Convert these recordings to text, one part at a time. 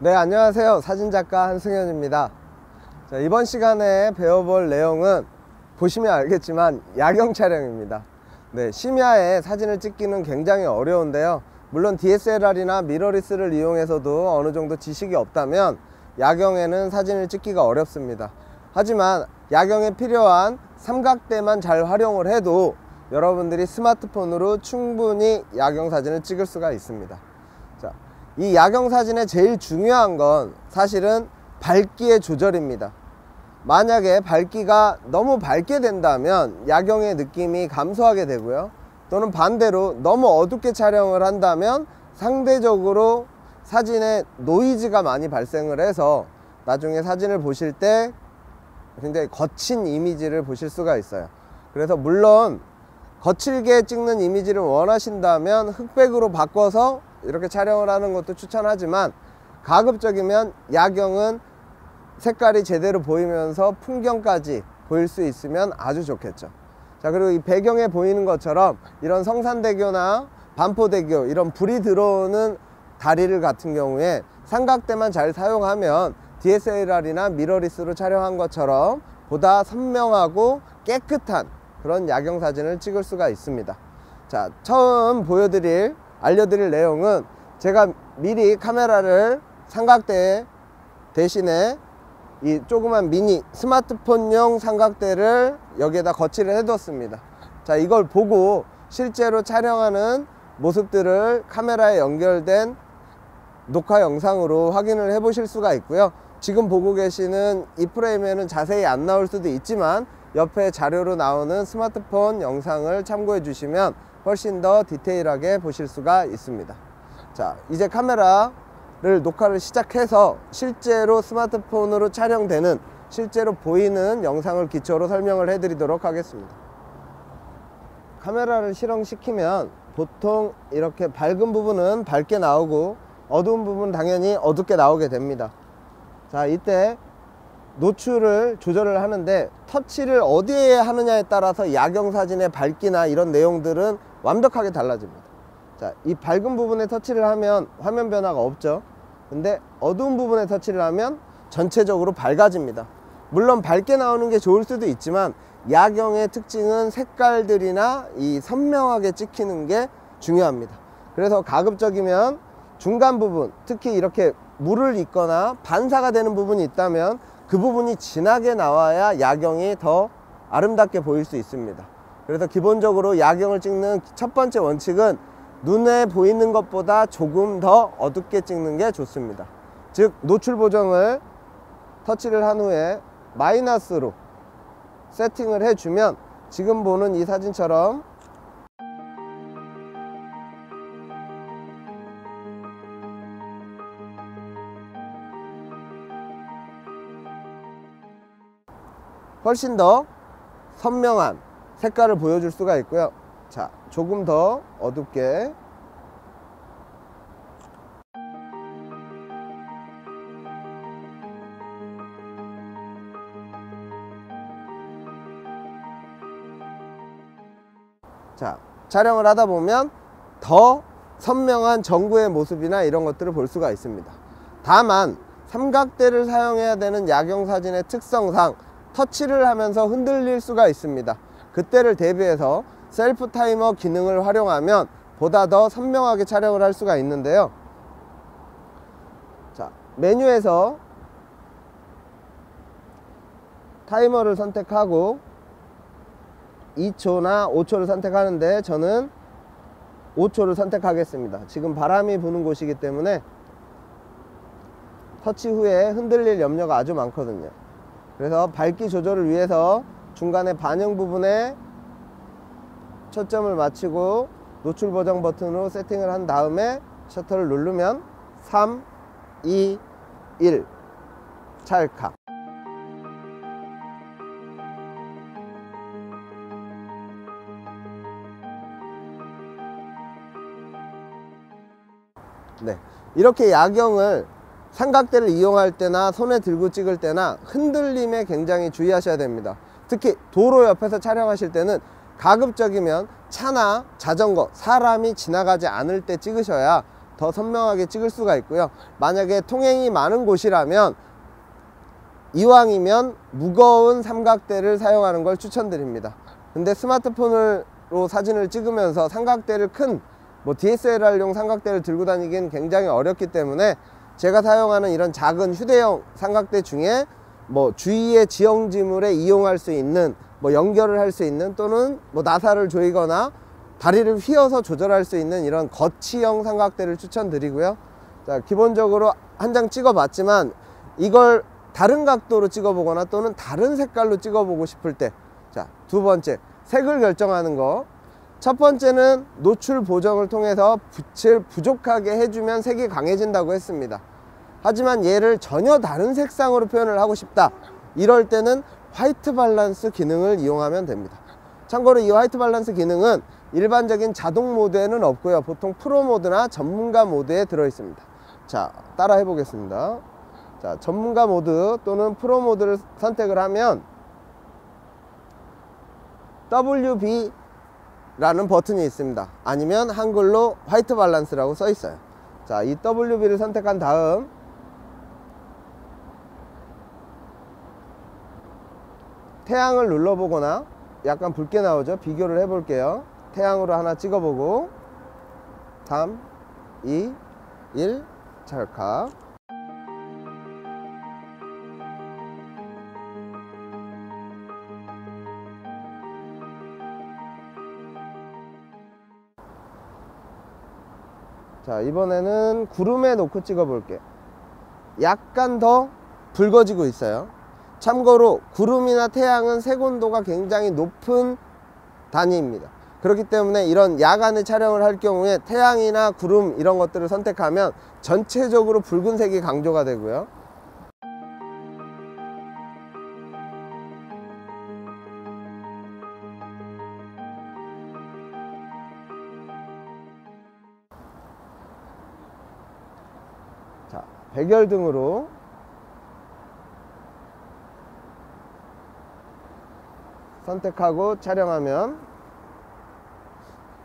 네, 안녕하세요. 사진작가 한승현입니다. 자, 이번 시간에 배워볼 내용은 보시면 알겠지만 야경 촬영입니다. 네, 심야에 사진을 찍기는 굉장히 어려운데요. 물론 DSLR이나 미러리스를 이용해서도 어느 정도 지식이 없다면 야경에는 사진을 찍기가 어렵습니다. 하지만 야경에 필요한 삼각대만 잘 활용을 해도 여러분들이 스마트폰으로 충분히 야경 사진을 찍을 수가 있습니다. 자, 이 야경 사진의 제일 중요한 건 사실은 밝기의 조절입니다. 만약에 밝기가 너무 밝게 된다면 야경의 느낌이 감소하게 되고요, 또는 반대로 너무 어둡게 촬영을 한다면 상대적으로 사진에 노이즈가 많이 발생을 해서 나중에 사진을 보실 때 굉장히 거친 이미지를 보실 수가 있어요. 그래서 물론 거칠게 찍는 이미지를 원하신다면 흑백으로 바꿔서 이렇게 촬영을 하는 것도 추천하지만, 가급적이면 야경은 색깔이 제대로 보이면서 풍경까지 보일 수 있으면 아주 좋겠죠. 자, 그리고 이 배경에 보이는 것처럼 이런 성산대교나 반포대교, 이런 불이 들어오는 다리를 같은 경우에 삼각대만 잘 사용하면 DSLR이나 미러리스로 촬영한 것처럼 보다 선명하고 깨끗한 그런 야경 사진을 찍을 수가 있습니다. 자, 처음 알려드릴 내용은 제가 미리 카메라를 삼각대 대신에 이 조그만 미니 스마트폰용 삼각대를 여기에다 거치를 해뒀습니다. 자, 이걸 보고 실제로 촬영하는 모습들을 카메라에 연결된 녹화 영상으로 확인을 해 보실 수가 있고요. 지금 보고 계시는 이 프레임에는 자세히 안 나올 수도 있지만 옆에 자료로 나오는 스마트폰 영상을 참고해 주시면 훨씬 더 디테일하게 보실 수가 있습니다. 자, 이제 카메라를 녹화를 시작해서 실제로 스마트폰으로 촬영되는, 실제로 보이는 영상을 기초로 설명을 해 드리도록 하겠습니다. 카메라를 실행시키면 보통 이렇게 밝은 부분은 밝게 나오고 어두운 부분은 당연히 어둡게 나오게 됩니다. 자, 이때 노출을 조절을 하는데 터치를 어디에 하느냐에 따라서 야경 사진의 밝기나 이런 내용들은 완벽하게 달라집니다. 자, 이 밝은 부분에 터치를 하면 화면 변화가 없죠. 근데 어두운 부분에 터치를 하면 전체적으로 밝아집니다. 물론 밝게 나오는 게 좋을 수도 있지만 야경의 특징은 색깔들이나 이 선명하게 찍히는 게 중요합니다. 그래서 가급적이면 중간 부분, 특히 이렇게 물을 잇거나 반사가 되는 부분이 있다면 그 부분이 진하게 나와야 야경이 더 아름답게 보일 수 있습니다. 그래서 기본적으로 야경을 찍는 첫 번째 원칙은 눈에 보이는 것보다 조금 더 어둡게 찍는 게 좋습니다. 즉, 노출 보정을 터치를 한 후에 마이너스로 세팅을 해주면 지금 보는 이 사진처럼 훨씬 더 선명한 색깔을 보여줄 수가 있고요. 자, 조금 더 어둡게, 자, 촬영을 하다 보면 더 선명한 전구의 모습이나 이런 것들을 볼 수가 있습니다. 다만 삼각대를 사용해야 되는 야경 사진의 특성상 터치를 하면서 흔들릴 수가 있습니다. 그때를 대비해서 셀프 타이머 기능을 활용하면 보다 더 선명하게 촬영을 할 수가 있는데요. 자, 메뉴에서 타이머를 선택하고 2초나 5초를 선택하는데 저는 5초를 선택하겠습니다. 지금 바람이 부는 곳이기 때문에 터치 후에 흔들릴 염려가 아주 많거든요. 그래서 밝기 조절을 위해서 중간에 반영 부분에 초점을 맞추고 노출 보정 버튼으로 세팅을 한 다음에 셔터를 누르면 3, 2, 1 찰칵. 네, 이렇게 야경을 삼각대를 이용할 때나 손에 들고 찍을 때나 흔들림에 굉장히 주의하셔야 됩니다. 특히 도로 옆에서 촬영하실 때는 가급적이면 차나 자전거, 사람이 지나가지 않을 때 찍으셔야 더 선명하게 찍을 수가 있고요. 만약에 통행이 많은 곳이라면 이왕이면 무거운 삼각대를 사용하는 걸 추천드립니다. 근데 스마트폰으로 사진을 찍으면서 삼각대를 큰 DSLR용 삼각대를 들고 다니기는 굉장히 어렵기 때문에 제가 사용하는 이런 작은 휴대용 삼각대 중에 주위의 지형지물에 이용할 수 있는 연결을 할 수 있는, 또는 나사를 조이거나 다리를 휘어서 조절할 수 있는 이런 거치형 삼각대를 추천드리고요. 자, 기본적으로 한 장 찍어 봤지만 이걸 다른 각도로 찍어 보거나 또는 다른 색깔로 찍어 보고 싶을 때, 자, 두 번째, 색을 결정하는 거. 첫 번째는 노출 보정을 통해서 빛을 부족하게 해주면 색이 강해진다고 했습니다. 하지만 얘를 전혀 다른 색상으로 표현을 하고 싶다, 이럴 때는 화이트 밸런스 기능을 이용하면 됩니다. 참고로 이 화이트 밸런스 기능은 일반적인 자동 모드에는 없고요, 보통 프로 모드나 전문가 모드에 들어 있습니다. 자, 따라 해보겠습니다. 자, 전문가 모드 또는 프로 모드를 선택을 하면 WB 라는 버튼이 있습니다. 아니면 한글로 화이트 밸런스라고 써 있어요. 자, 이 WB를 선택한 다음 태양을 눌러보거나, 약간 붉게 나오죠? 비교를 해볼게요. 태양으로 하나 찍어보고 3, 2, 1 찰칵. 자, 이번에는 구름에 놓고 찍어 볼게요. 약간 더 붉어지고 있어요. 참고로 구름이나 태양은 색온도가 굉장히 높은 단위입니다. 그렇기 때문에 이런 야간에 촬영을 할 경우에 태양이나 구름 이런 것들을 선택하면 전체적으로 붉은색이 강조가 되고요. 자, 백열등으로 선택하고 촬영하면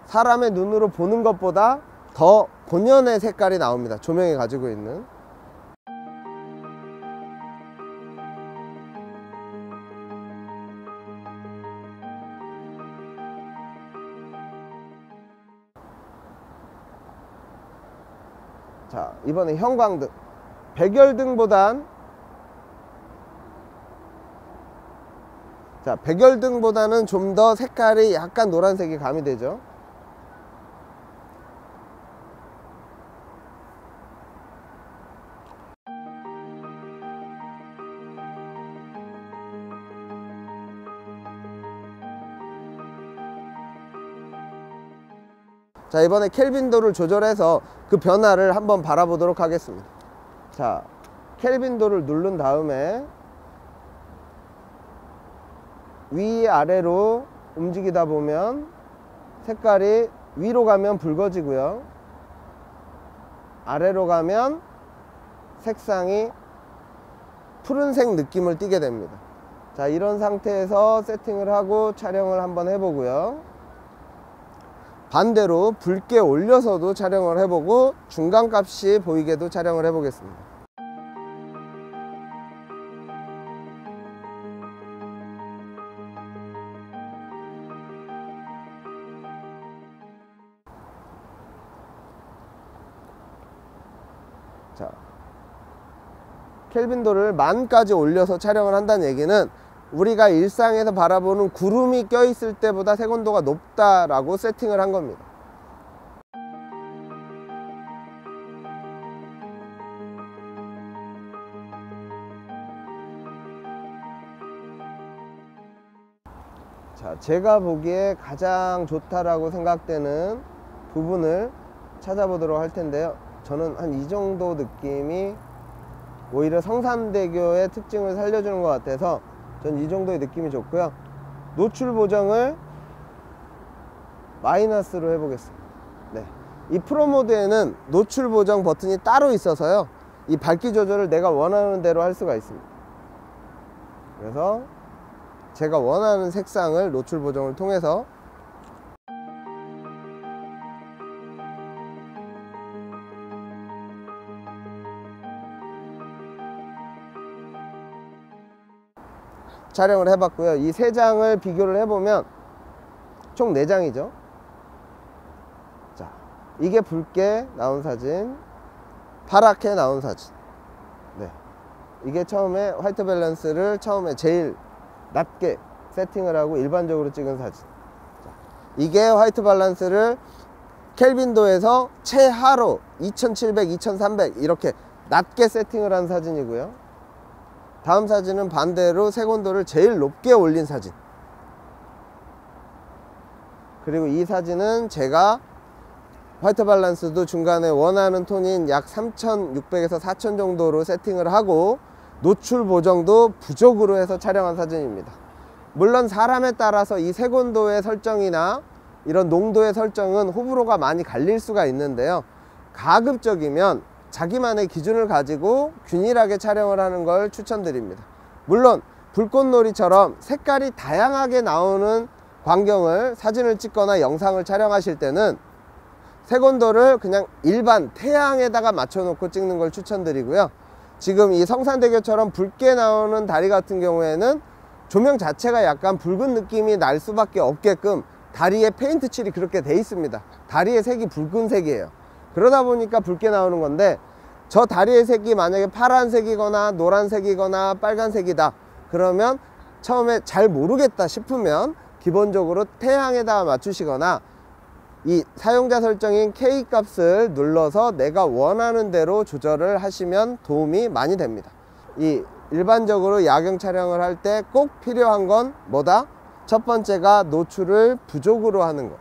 사람의 눈으로 보는 것보다 더 본연의 색깔이 나옵니다. 조명이 가지고 있는. 자, 이번에 형광등. 백열등보단 백열등보다는 좀 더 색깔이 약간 노란색이 가미되죠. 자, 이번에 켈빈도를 조절해서 그 변화를 한번 바라보도록 하겠습니다. 자, 켈빈도를 누른 다음에 위아래로 움직이다 보면 색깔이 위로 가면 붉어지고요, 아래로 가면 색상이 푸른색 느낌을 띠게 됩니다. 자, 이런 상태에서 세팅을 하고 촬영을 한번 해보고요. 반대로 붉게 올려서도 촬영을 해보고 중간값이 보이게도 촬영을 해보겠습니다. 자, 켈빈도를 10,000까지 올려서 촬영을 한다는 얘기는 우리가 일상에서 바라보는 구름이 껴있을 때보다 색온도가 높다라고 세팅을 한 겁니다. 자, 제가 보기에 가장 좋다라고 생각되는 부분을 찾아보도록 할 텐데요. 저는 한 이 정도 느낌이 오히려 성산대교의 특징을 살려주는 것 같아서 전 이 정도의 느낌이 좋고요. 노출 보정을 마이너스로 해보겠습니다. 네, 이 프로 모드에는 노출 보정 버튼이 따로 있어서요, 이 밝기 조절을 내가 원하는 대로 할 수가 있습니다. 그래서 제가 원하는 색상을 노출 보정을 통해서 촬영을 해봤고요. 이 3장을 비교를 해보면 총 4장이죠. 자, 이게 붉게 나온 사진, 파랗게 나온 사진. 네, 이게 처음에 화이트 밸런스를 처음에 제일 낮게 세팅을 하고 일반적으로 찍은 사진. 자, 이게 화이트 밸런스를 켈빈도에서 최하로 2700, 2300 이렇게 낮게 세팅을 한 사진이고요. 다음 사진은 반대로 색온도를 제일 높게 올린 사진. 그리고 이 사진은 제가 화이트 밸런스도 중간에 원하는 톤인 약 3600에서 4000 정도로 세팅을 하고 노출 보정도 부족으로 해서 촬영한 사진입니다. 물론 사람에 따라서 이 색온도의 설정이나 이런 농도의 설정은 호불호가 많이 갈릴 수가 있는데요. 가급적이면 자기만의 기준을 가지고 균일하게 촬영을 하는 걸 추천드립니다. 물론 불꽃놀이처럼 색깔이 다양하게 나오는 광경을 사진을 찍거나 영상을 촬영하실 때는 색온도를 그냥 일반 태양에다가 맞춰 놓고 찍는 걸 추천드리고요. 지금 이 성산대교처럼 붉게 나오는 다리 같은 경우에는 조명 자체가 약간 붉은 느낌이 날 수밖에 없게끔 다리에 페인트 칠이 그렇게 돼 있습니다. 다리의 색이 붉은색이에요. 그러다 보니까 붉게 나오는 건데, 저 다리의 색이 만약에 파란색이거나 노란색이거나 빨간색이다 그러면 처음에 잘 모르겠다 싶으면 기본적으로 태양에다가 맞추시거나 이 사용자 설정인 K 값을 눌러서 내가 원하는 대로 조절을 하시면 도움이 많이 됩니다. 이 일반적으로 야경 촬영을 할 때 꼭 필요한 건 뭐다? 첫 번째가 노출을 부족으로 하는 것,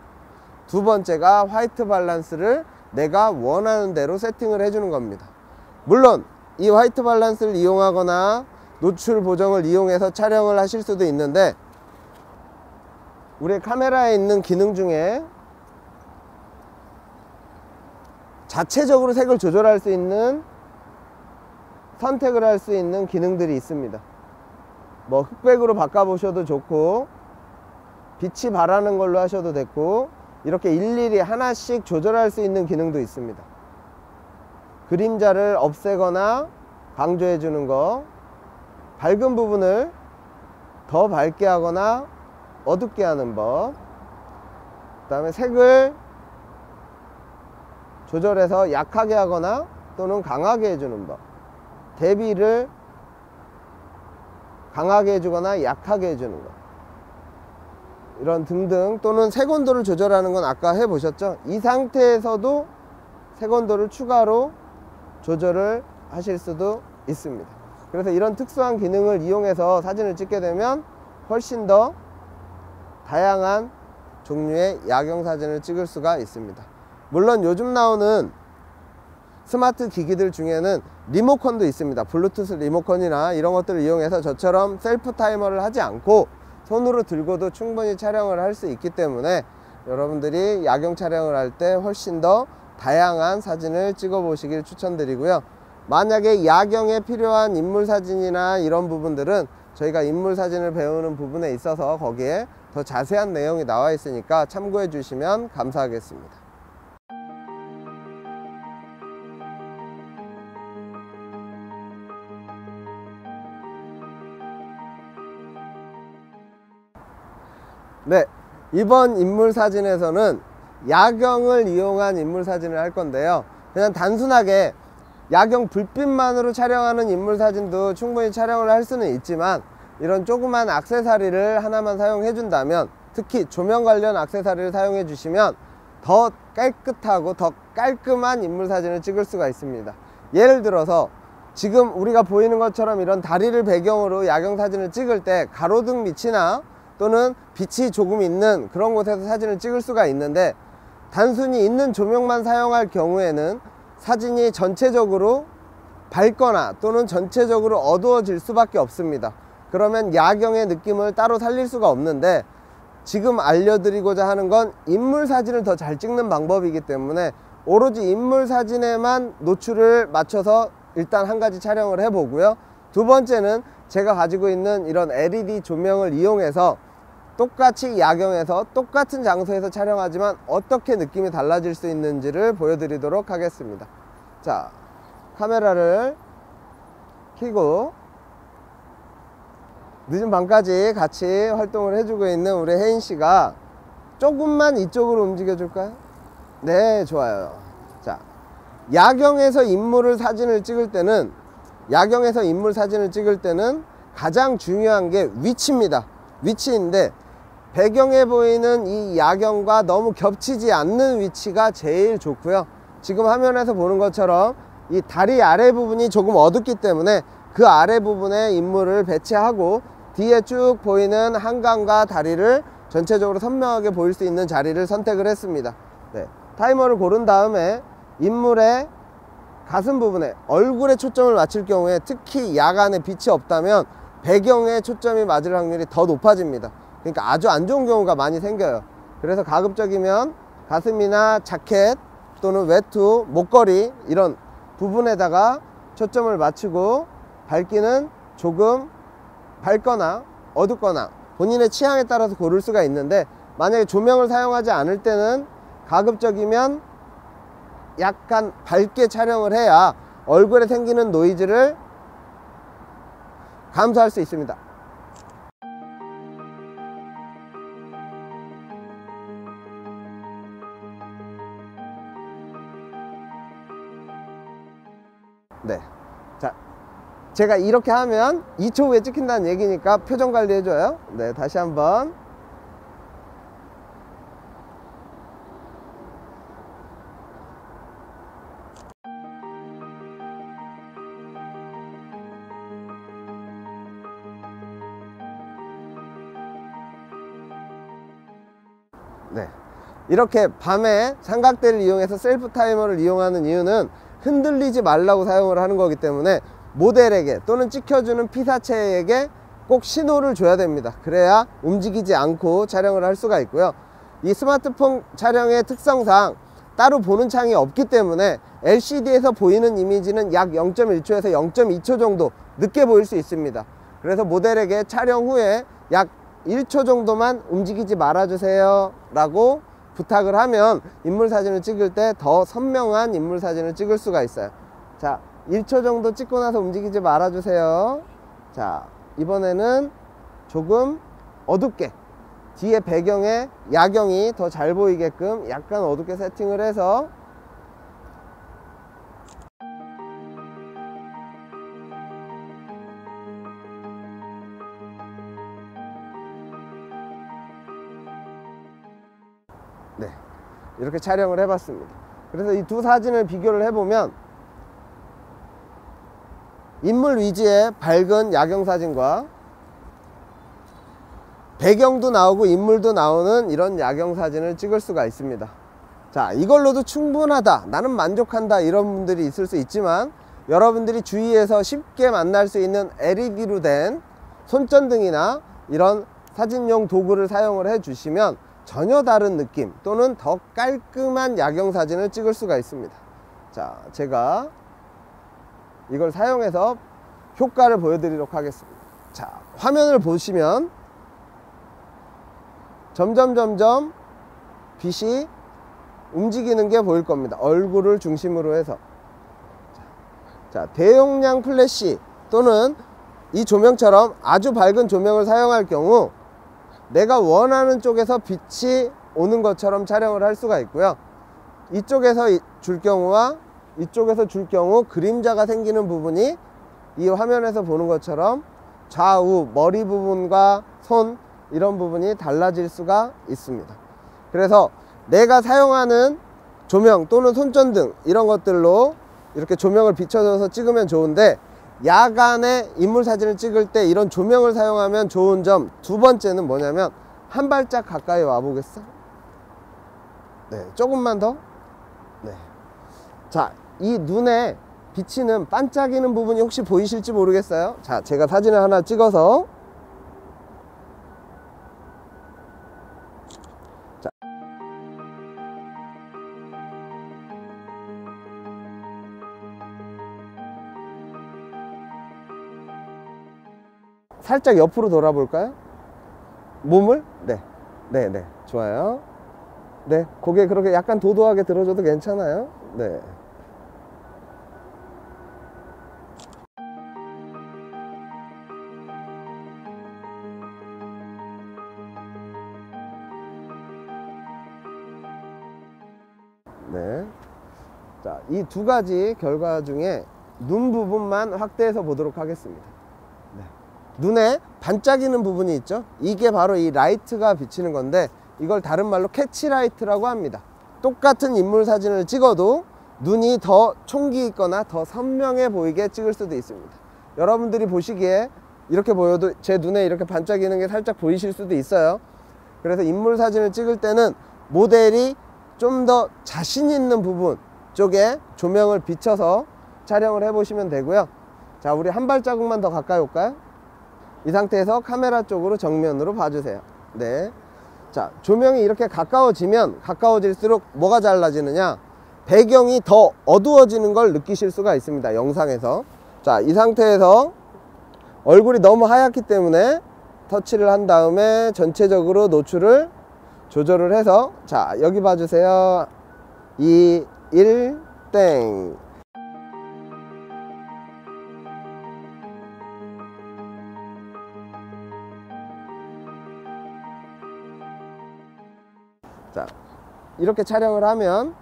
두 번째가 화이트 밸런스를 내가 원하는 대로 세팅을 해주는 겁니다. 물론 이 화이트 밸런스를 이용하거나 노출 보정을 이용해서 촬영을 하실 수도 있는데, 우리 카메라에 있는 기능 중에 자체적으로 색을 조절할 수 있는, 선택을 할 수 있는 기능들이 있습니다. 뭐 흑백으로 바꿔보셔도 좋고, 빛이 바라는 걸로 하셔도 됐고, 이렇게 일일이 하나씩 조절할 수 있는 기능도 있습니다. 그림자를 없애거나 강조해 주는 거, 밝은 부분을 더 밝게 하거나 어둡게 하는 법, 그 다음에 색을 조절해서 약하게 하거나 또는 강하게 해주는 법, 대비를 강하게 해주거나 약하게 해주는 것, 이런 등등, 또는 색온도를 조절하는 건 아까 해보셨죠? 이 상태에서도 색온도를 추가로 조절을 하실 수도 있습니다. 그래서 이런 특수한 기능을 이용해서 사진을 찍게 되면 훨씬 더 다양한 종류의 야경 사진을 찍을 수가 있습니다. 물론 요즘 나오는 스마트 기기들 중에는 리모컨도 있습니다. 블루투스 리모컨이나 이런 것들을 이용해서 저처럼 셀프 타이머를 하지 않고 손으로 들고도 충분히 촬영을 할 수 있기 때문에 여러분들이 야경 촬영을 할 때 훨씬 더 다양한 사진을 찍어 보시길 추천드리고요. 만약에 야경에 필요한 인물 사진이나 이런 부분들은 저희가 인물 사진을 배우는 부분에 있어서 거기에 더 자세한 내용이 나와 있으니까 참고해 주시면 감사하겠습니다. 네, 이번 인물 사진에서는 야경을 이용한 인물 사진을 할 건데요. 그냥 단순하게 야경 불빛만으로 촬영하는 인물 사진도 충분히 촬영을 할 수는 있지만, 이런 조그만 액세서리를 하나만 사용해 준다면, 특히 조명 관련 액세서리를 사용해 주시면 더 깨끗하고 더 깔끔한 인물 사진을 찍을 수가 있습니다. 예를 들어서 지금 우리가 보이는 것처럼 이런 다리를 배경으로 야경 사진을 찍을 때 가로등 밑이나 또는 빛이 조금 있는 그런 곳에서 사진을 찍을 수가 있는데, 단순히 있는 조명만 사용할 경우에는 사진이 전체적으로 밝거나 또는 전체적으로 어두워질 수밖에 없습니다. 그러면 야경의 느낌을 따로 살릴 수가 없는데, 지금 알려드리고자 하는 건 인물 사진을 더 잘 찍는 방법이기 때문에 오로지 인물 사진에만 노출을 맞춰서 일단 한 가지 촬영을 해보고요. 두 번째는 제가 가지고 있는 이런 LED 조명을 이용해서 똑같이 야경에서 똑같은 장소에서 촬영하지만 어떻게 느낌이 달라질 수 있는지를 보여드리도록 하겠습니다. 자, 카메라를 켜고 늦은 밤까지 같이 활동을 해주고 있는 우리 혜인 씨가 조금만 이쪽으로 움직여 줄까요? 네, 좋아요. 자, 야경에서 인물 사진을 찍을 때는 가장 중요한 게 위치입니다. 위치인데 배경에 보이는 이 야경과 너무 겹치지 않는 위치가 제일 좋고요. 지금 화면에서 보는 것처럼 이 다리 아래 부분이 조금 어둡기 때문에 그 아래 부분에 인물을 배치하고 뒤에 쭉 보이는 한강과 다리를 전체적으로 선명하게 보일 수 있는 자리를 선택을 했습니다. 네, 타이머를 고른 다음에 인물의 가슴 부분에, 얼굴에 초점을 맞출 경우에 특히 야간에 빛이 없다면 배경에 초점이 맞을 확률이 더 높아집니다. 그러니까 아주 안 좋은 경우가 많이 생겨요. 그래서 가급적이면 가슴이나 자켓 또는 외투, 목걸이 이런 부분에다가 초점을 맞추고 밝기는 조금 밝거나 어둡거나 본인의 취향에 따라서 고를 수가 있는데, 만약에 조명을 사용하지 않을 때는 가급적이면 약간 밝게 촬영을 해야 얼굴에 생기는 노이즈를 감소할 수 있습니다. 네, 자, 제가 이렇게 하면 2초 후에 찍힌다는 얘기니까 표정 관리 해줘요. 네, 다시 한번. 네, 이렇게 밤에 삼각대를 이용해서 셀프 타이머를 이용하는 이유는 흔들리지 말라고 사용을 하는 거기 때문에 모델에게 또는 찍혀주는 피사체에게 꼭 신호를 줘야 됩니다. 그래야 움직이지 않고 촬영을 할 수가 있고요. 이 스마트폰 촬영의 특성상 따로 보는 창이 없기 때문에 LCD에서 보이는 이미지는 약 0.1초에서 0.2초 정도 늦게 보일 수 있습니다. 그래서 모델에게 촬영 후에 약 1초 정도만 움직이지 말아주세요 라고 부탁을 하면 인물 사진을 찍을 때 더 선명한 인물 사진을 찍을 수가 있어요. 자, 1초 정도 찍고 나서 움직이지 말아주세요. 자, 이번에는 조금 어둡게 뒤에 배경에 야경이 더 잘 보이게끔 약간 어둡게 세팅을 해서 네, 이렇게 촬영을 해봤습니다. 그래서 이 두 사진을 비교를 해보면 인물 위주의 밝은 야경 사진과 배경도 나오고 인물도 나오는 이런 야경 사진을 찍을 수가 있습니다. 자, 이걸로도 충분하다, 나는 만족한다 이런 분들이 있을 수 있지만, 여러분들이 주위에서 쉽게 만날 수 있는 LED로 된 손전등이나 이런 사진용 도구를 사용을 해 주시면 전혀 다른 느낌 또는 더 깔끔한 야경 사진을 찍을 수가 있습니다. 자, 제가 이걸 사용해서 효과를 보여드리도록 하겠습니다. 자, 화면을 보시면 점점 빛이 움직이는 게 보일 겁니다. 얼굴을 중심으로 해서. 자, 대용량 플래시 또는 이 조명처럼 아주 밝은 조명을 사용할 경우 내가 원하는 쪽에서 빛이 오는 것처럼 촬영을 할 수가 있고요. 이쪽에서 줄 경우와 이쪽에서 줄 경우 그림자가 생기는 부분이 이 화면에서 보는 것처럼 좌우 머리 부분과 손 이런 부분이 달라질 수가 있습니다. 그래서 내가 사용하는 조명 또는 손전등 이런 것들로 이렇게 조명을 비춰줘서 찍으면 좋은데, 야간에 인물 사진을 찍을 때 이런 조명을 사용하면 좋은 점 두 번째는 뭐냐면, 한 발짝 가까이 와 보겠어? 네, 조금만 더. 네. 자, 이 눈에 비치는 반짝이는 부분이 혹시 보이실지 모르겠어요. 자, 제가 사진을 하나 찍어서 자, 살짝 옆으로 돌아볼까요? 몸을? 네, 좋아요. 네, 고개 그렇게 약간 도도하게 들어줘도 괜찮아요. 네. 네. 자, 이 두 가지 결과 중에 눈 부분만 확대해서 보도록 하겠습니다. 네. 눈에 반짝이는 부분이 있죠. 이게 바로 이 라이트가 비치는 건데, 이걸 다른 말로 캐치라이트라고 합니다. 똑같은 인물 사진을 찍어도 눈이 더 총기 있거나 더 선명해 보이게 찍을 수도 있습니다. 여러분들이 보시기에 이렇게 보여도 제 눈에 이렇게 반짝이는 게 살짝 보이실 수도 있어요. 그래서 인물 사진을 찍을 때는 모델이 좀 더 자신 있는 부분 쪽에 조명을 비춰서 촬영을 해 보시면 되고요. 자, 우리 한 발자국만 더 가까이 올까요? 이 상태에서 카메라 쪽으로 정면으로 봐주세요. 네. 자, 조명이 이렇게 가까워지면 가까워질수록 뭐가 달라지느냐, 배경이 더 어두워지는 걸 느끼실 수가 있습니다, 영상에서. 자, 이 상태에서 얼굴이 너무 하얗기 때문에 터치를 한 다음에 전체적으로 노출을 조절을 해서, 자, 여기 봐주세요. 2, 1, 땡. 자, 이렇게 촬영을 하면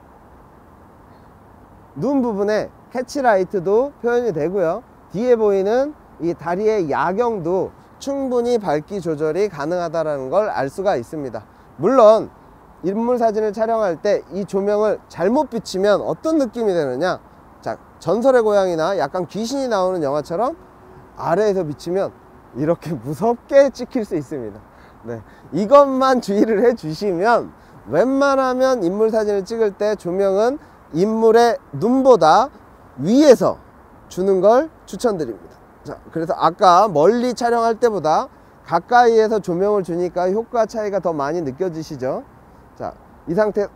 눈 부분에 캐치라이트도 표현이 되고요. 뒤에 보이는 이 다리의 야경도 충분히 밝기 조절이 가능하다는 걸 알 수가 있습니다. 물론 인물 사진을 촬영할 때 이 조명을 잘못 비치면 어떤 느낌이 되느냐, 자, 전설의 고향이나 약간 귀신이 나오는 영화처럼 아래에서 비치면 이렇게 무섭게 찍힐 수 있습니다. 네, 이것만 주의를 해 주시면 웬만하면 인물 사진을 찍을 때 조명은 인물의 눈보다 위에서 주는 걸 추천드립니다. 자, 그래서 아까 멀리 촬영할 때보다 가까이에서 조명을 주니까 효과 차이가 더 많이 느껴지시죠? 자, 이 상태,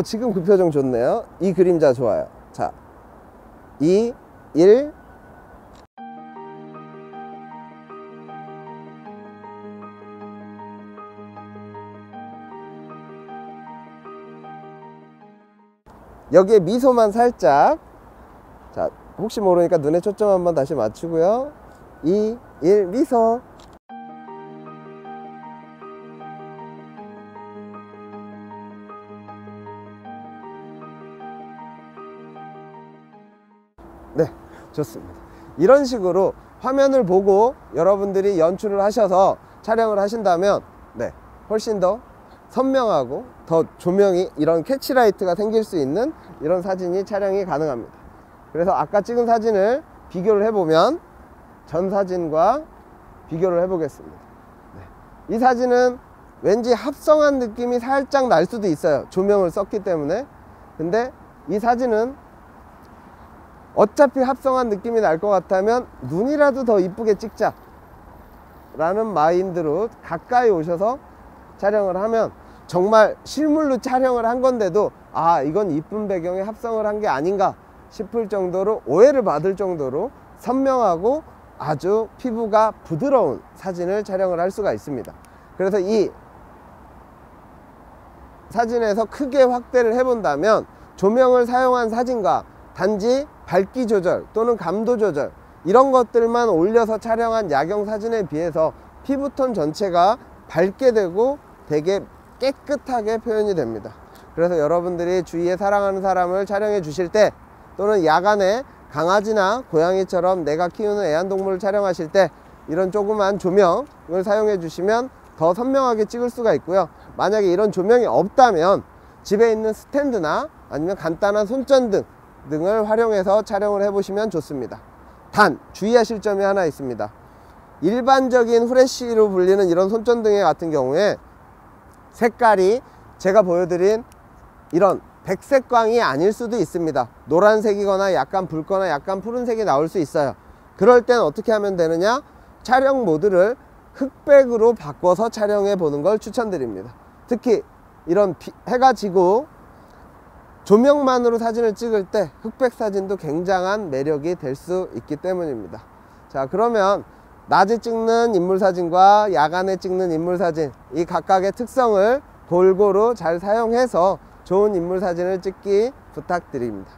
지금 그 표정 좋네요. 이 그림자 좋아요. 자, 2, 1. 여기에 미소만 살짝. 자, 혹시 모르니까 눈에 초점 한번 다시 맞추고요. 2, 1, 미소. 네, 좋습니다. 이런 식으로 화면을 보고 여러분들이 연출을 하셔서 촬영을 하신다면, 네, 훨씬 더 선명하고 더 조명이 이런 캐치라이트가 생길 수 있는 이런 사진이 촬영이 가능합니다. 그래서 아까 찍은 사진을 비교를 해보면 전 사진과 비교를 해보겠습니다. 네. 이 사진은 왠지 합성한 느낌이 살짝 날 수도 있어요, 조명을 썼기 때문에. 근데 이 사진은 어차피 합성한 느낌이 날 것 같다면 눈이라도 더 이쁘게 찍자 라는 마인드로 가까이 오셔서 촬영을 하면, 정말 실물로 촬영을 한 건데도 이건 이쁜 배경에 합성을 한 게 아닌가 싶을 정도로, 오해를 받을 정도로 선명하고 아주 피부가 부드러운 사진을 촬영을 할 수가 있습니다. 그래서 이 사진에서 크게 확대를 해본다면 조명을 사용한 사진과 단지 밝기 조절 또는 감도 조절 이런 것들만 올려서 촬영한 야경 사진에 비해서 피부톤 전체가 밝게 되고 되게 깨끗하게 표현이 됩니다. 그래서 여러분들이 주위에 사랑하는 사람을 촬영해 주실 때, 또는 야간에 강아지나 고양이처럼 내가 키우는 애완동물을 촬영하실 때 이런 조그만 조명을 사용해 주시면 더 선명하게 찍을 수가 있고요. 만약에 이런 조명이 없다면 집에 있는 스탠드나 아니면 간단한 손전등 등을 활용해서 촬영을 해 보시면 좋습니다. 단 주의하실 점이 하나 있습니다. 일반적인 후레쉬로 불리는 이런 손전등 같은 경우에 색깔이 제가 보여드린 이런 백색광이 아닐 수도 있습니다. 노란색이거나 약간 붉거나 약간 푸른색이 나올 수 있어요. 그럴 땐 어떻게 하면 되느냐, 촬영 모드를 흑백으로 바꿔서 촬영해 보는 걸 추천드립니다. 특히 이런 해가 지고 조명만으로 사진을 찍을 때 흑백 사진도 굉장한 매력이 될 수 있기 때문입니다. 자, 그러면 낮에 찍는 인물 사진과 야간에 찍는 인물 사진, 이 각각의 특성을 골고루 잘 사용해서 좋은 인물 사진을 찍기 부탁드립니다.